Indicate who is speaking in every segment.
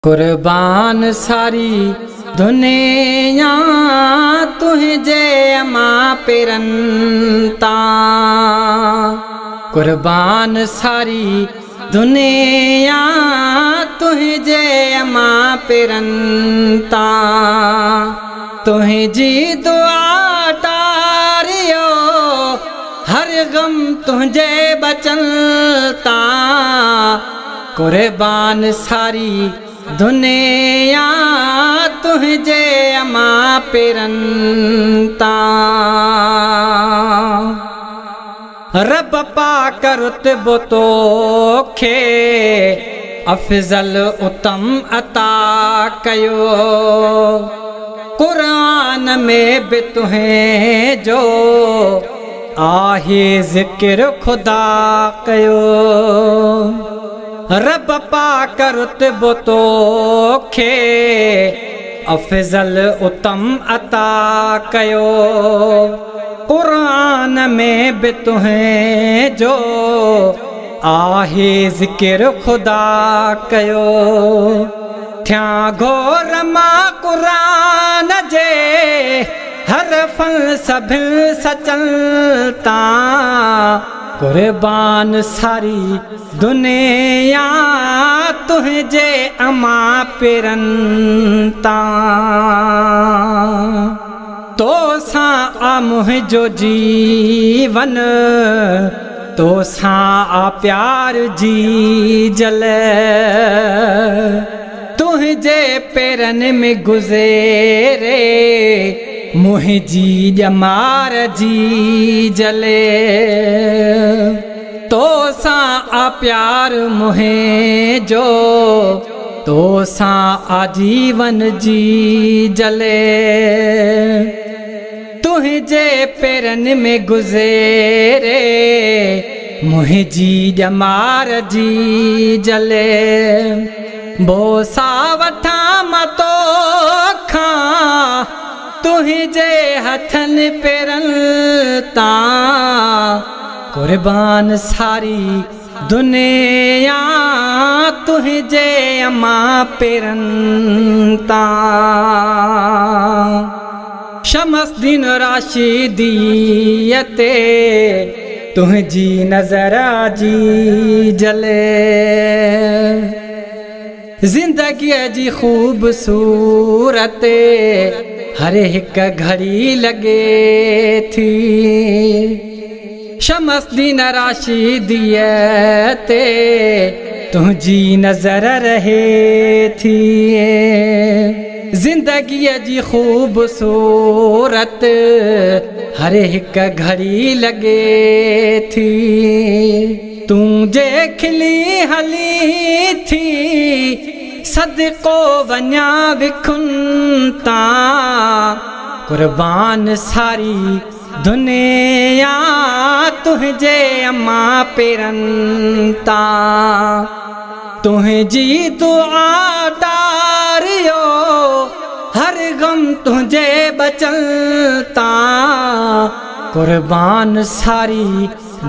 Speaker 1: कुर्बान सारी दुनिया तुझे अमा पिरंता। कुर्बान सारी दुनिया तुझे अमा पिरंता। तुझी दुआ टारियो हर गम तुझे बचलता। कुर्बान सारी दुनिया तुझे अमा पिरंता। रब पाक रुतबो तोखे अफजल उत्तम अता कयो। कुरान में भी तुहें जो आहे ज़िक्र खुदा कयो। रब पाक रुतबो तोखे अफजल उत्तम अता कयो। कुरान में भी तुहें जो आहे ज़िक्र खुदा कयो। थिया घोर मां कुरान जे हर फल सभिल सचलता। कुर्बान सारी दुनिया तुझे अमा पिरंता। तो सा आ मुझो जीवन तो सा आ प्यार जी जले। तुझे पेरन में गुज़रे मुझी जमार जी जले। तो सा आ प्यार मुहे जो तो सा आजीवन जी जले। तुझे पेरन में गुज़रे मुझी जमार जी जले। बोसा वठा मतो खा तुझे हथन पेरंता। कुर्बान सारी दुनिया तुझे अमा पिरंता। शमस दिन राशिदीयते तुझी नजर जी जले। जिंदगी जी खूबसूरत हर एक घड़ी लगे थी। शमस दिन राशिदीयते तुझी नजर रहे थी। जिंदगी जी खूबसूरत हर एक घड़ी लगे थी। तुझे खिली हली थी सदको वन्या विखुनता। कुर्बान सारी दुनिया तुझे अमा पिरंता। तुझी दुआ डारियो हर गम तुझे बचलता। कुर्बान सारी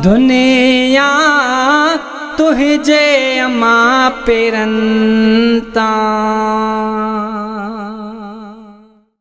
Speaker 1: दुनिया तुझे अमा पिरंता।